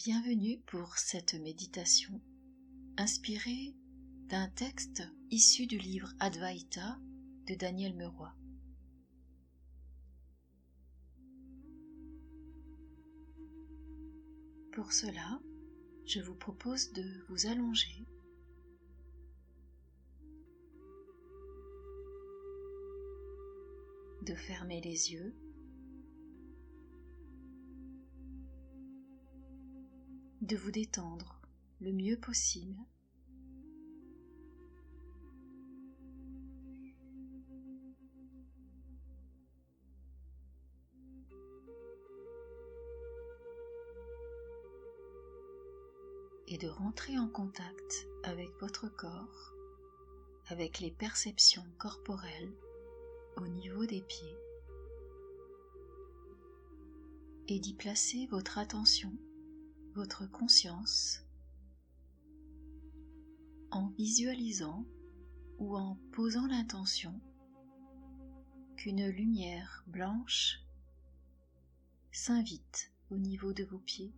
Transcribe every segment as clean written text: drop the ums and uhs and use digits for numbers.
Bienvenue pour cette méditation inspirée d'un texte issu du livre Advaita de Daniel Meroy. Pour cela, je vous propose de vous allonger, de fermer les yeux, de vous détendre le mieux possible, et de rentrer en contact avec votre corps, avec les perceptions corporelles au niveau des pieds, et d'y placer votre attention, votre conscience, en visualisant ou en posant l'intention qu'une lumière blanche s'invite au niveau de vos pieds.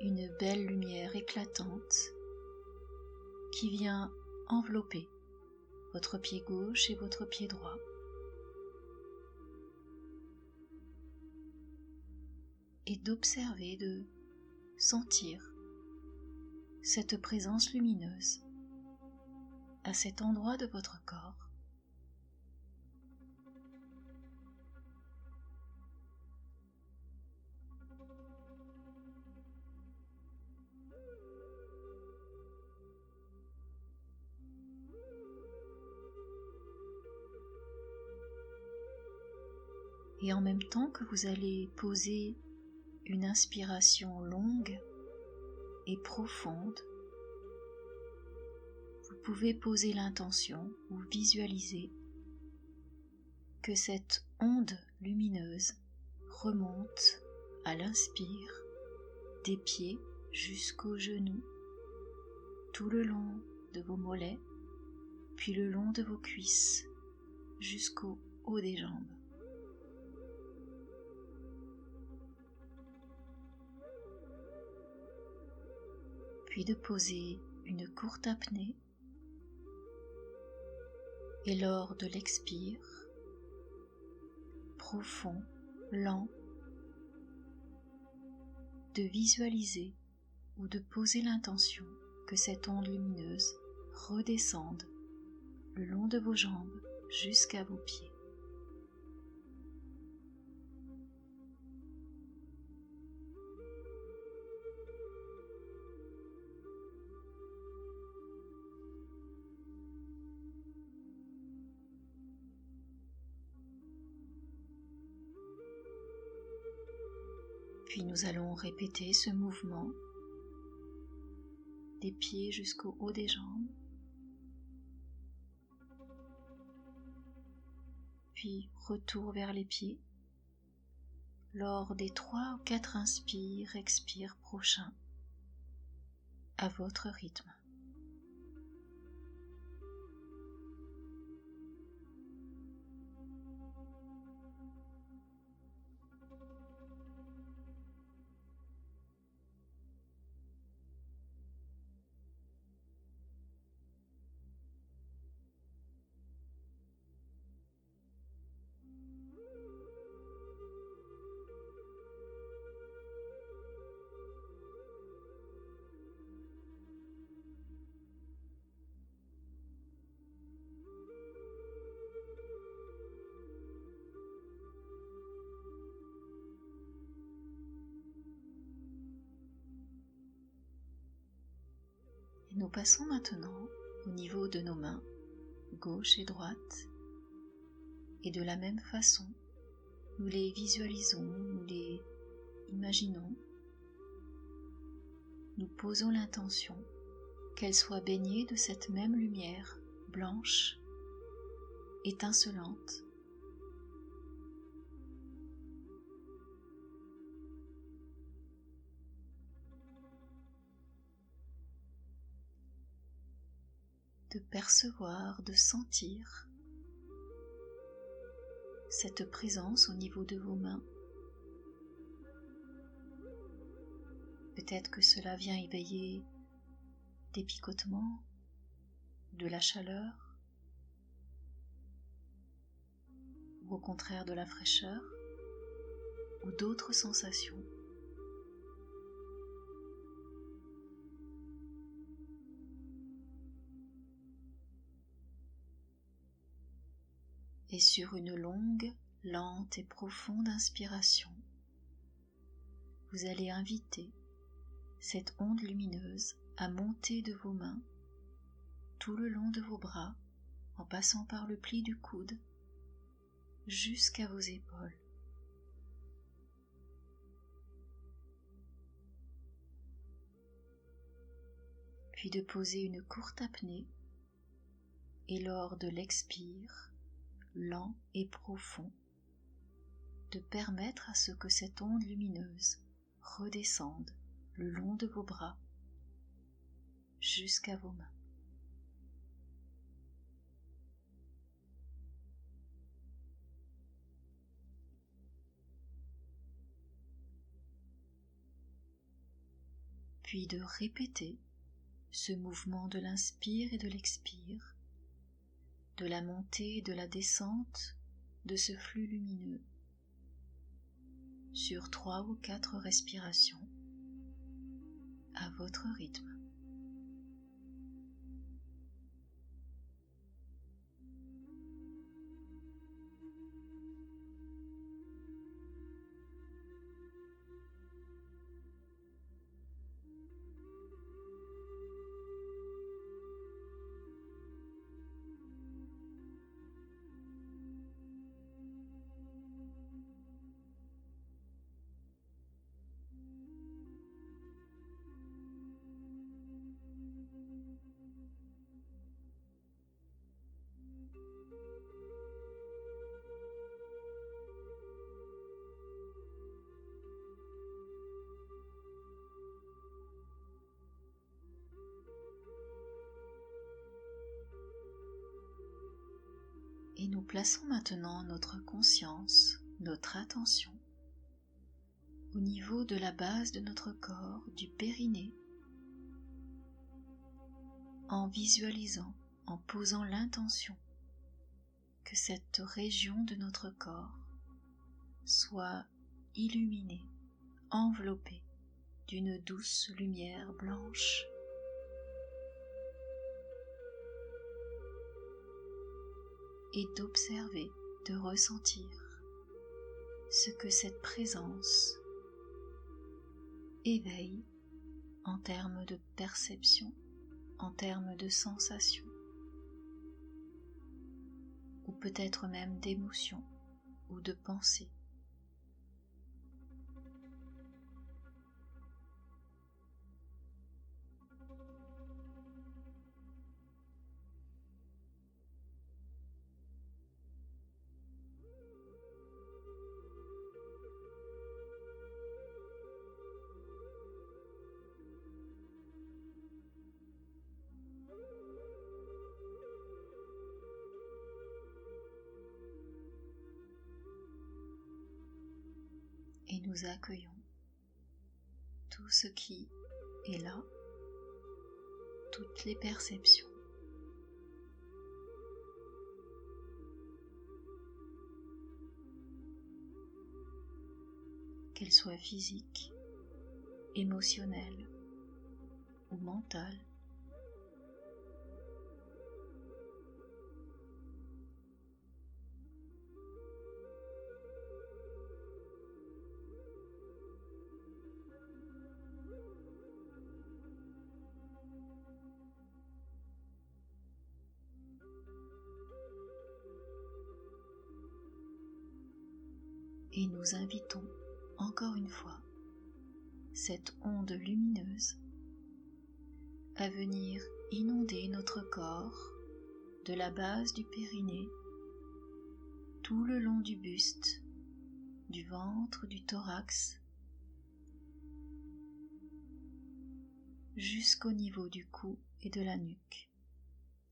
Une belle lumière éclatante qui vient envelopper votre pied gauche et votre pied droit. Et d'observer, de sentir cette présence lumineuse à cet endroit de votre corps. Et en même temps que vous allez poser une inspiration longue et profonde, vous pouvez poser l'intention ou visualiser que cette onde lumineuse remonte à l'inspire des pieds jusqu'aux genoux, tout le long de vos mollets, puis le long de vos cuisses jusqu'au haut des jambes. Puis de poser une courte apnée et lors de l'expire, profond, lent, de visualiser ou de poser l'intention que cette onde lumineuse redescende le long de vos jambes jusqu'à vos pieds. Puis nous allons répéter ce mouvement des pieds jusqu'au haut des jambes. Puis retour vers les pieds lors des 3 ou 4 inspires, expires prochains à votre rythme. Nous passons maintenant au niveau de nos mains, gauche et droite, et de la même façon, nous les visualisons, nous les imaginons, nous posons l'intention qu'elles soient baignées de cette même lumière blanche, étincelante. de percevoir, de sentir cette présence au niveau de vos mains. Peut-être que cela vient éveiller des picotements, de la chaleur, ou au contraire de la fraîcheur, ou d'autres sensations. Et sur une longue, lente et profonde inspiration, vous allez inviter cette onde lumineuse à monter de vos mains tout le long de vos bras, en passant par le pli du coude jusqu'à vos épaules. Puis de poser une courte apnée et lors de l'expire, lent et profond, de permettre à ce que cette onde lumineuse redescende le long de vos bras jusqu'à vos mains. Puis de répéter ce mouvement de l'inspire et de l'expire, de la montée et de la descente de ce flux lumineux sur 3 ou 4 respirations à votre rythme. Et nous plaçons maintenant notre conscience, notre attention au niveau de la base de notre corps, du périnée, en visualisant, en posant l'intention que cette région de notre corps soit illuminée, enveloppée d'une douce lumière blanche. Et d'observer, de ressentir ce que cette présence éveille en termes de perception, en termes de sensation, ou peut-être même d'émotion ou de pensée. Et nous accueillons tout ce qui est là, toutes les perceptions. Qu'elles soient physiques, émotionnelles ou mentales. Et nous invitons encore une fois cette onde lumineuse à venir inonder notre corps de la base du périnée, tout le long du buste, du ventre, du thorax, jusqu'au niveau du cou et de la nuque.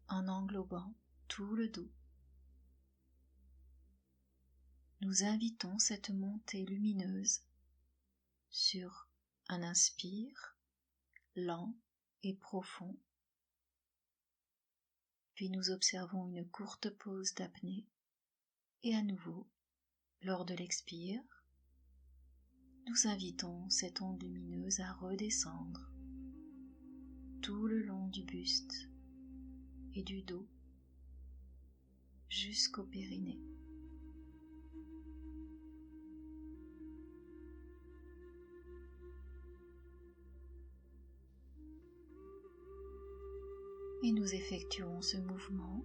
en englobant tout le dos. Nous invitons cette montée lumineuse sur un inspire lent et profond, puis nous observons une courte pause d'apnée et à nouveau, lors de l'expire, nous invitons cette onde lumineuse à redescendre tout le long du buste et du dos jusqu'au périnée. Et nous effectuons ce mouvement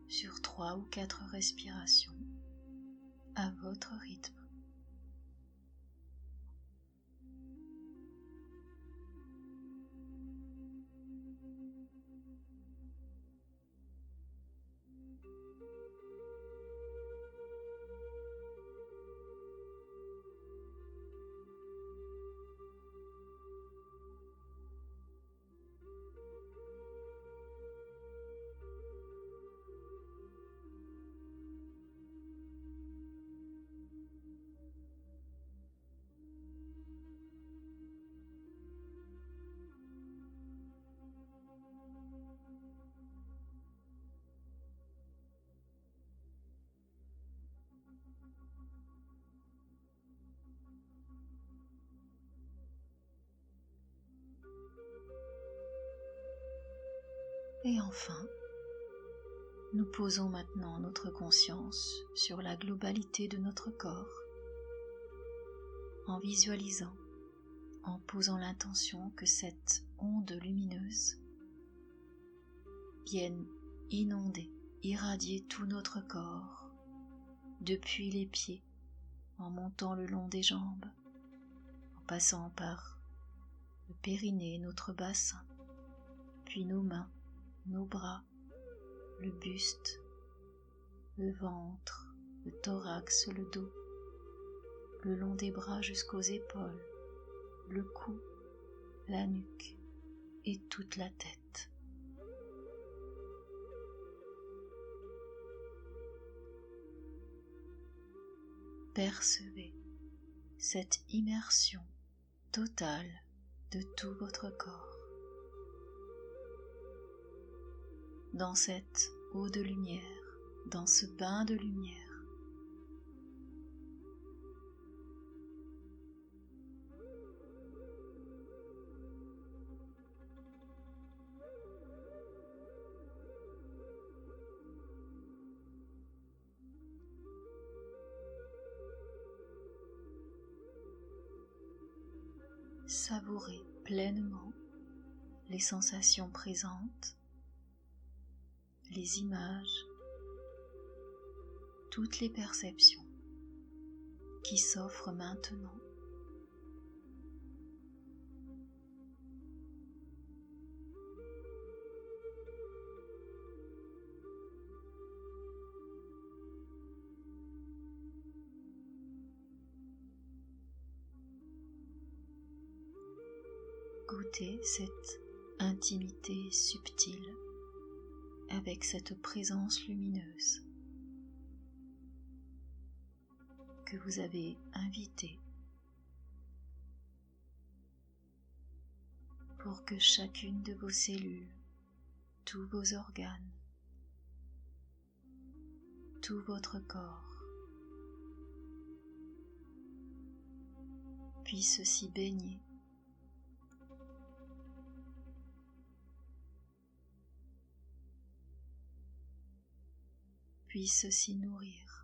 sur 3 ou 4 respirations à votre rythme. Et enfin, nous posons maintenant notre conscience sur la globalité de notre corps, en visualisant, en posant l'intention que cette onde lumineuse vienne inonder, irradier tout notre corps, depuis les pieds, en montant le long des jambes, en passant par le périnée, notre bassin, puis nos mains, nos bras, le buste, le ventre, le thorax, le dos, le long des bras jusqu'aux épaules, le cou, la nuque et toute la tête. Percevez cette immersion totale de tout votre corps dans cette eau de lumière, dans ce bain de lumière. Savourez pleinement les sensations présentes, les images, toutes les perceptions qui s'offrent maintenant. Goûtez cette intimité subtile avec cette présence lumineuse que vous avez invitée pour que chacune de vos cellules, tous vos organes, tout votre corps puisse s'y baigner, puisse s'y nourrir.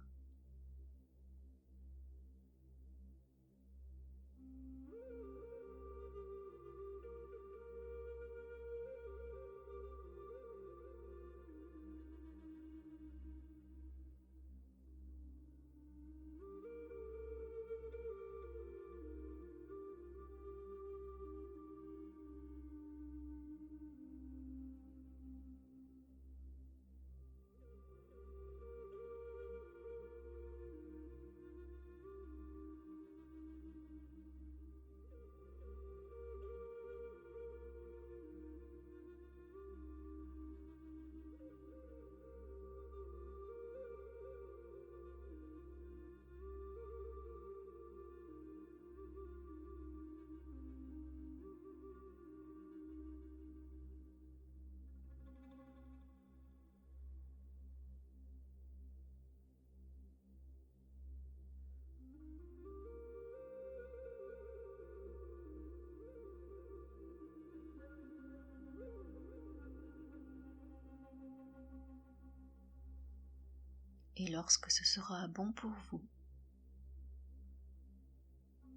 Et lorsque ce sera bon pour vous,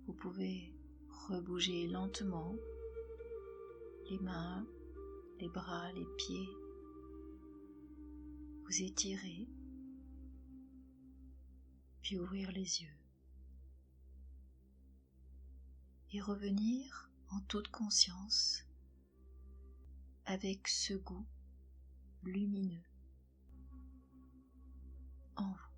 vous pouvez rebouger lentement les mains, les bras, les pieds, vous étirer, puis ouvrir les yeux et revenir en toute conscience avec ce goût lumineux en vous.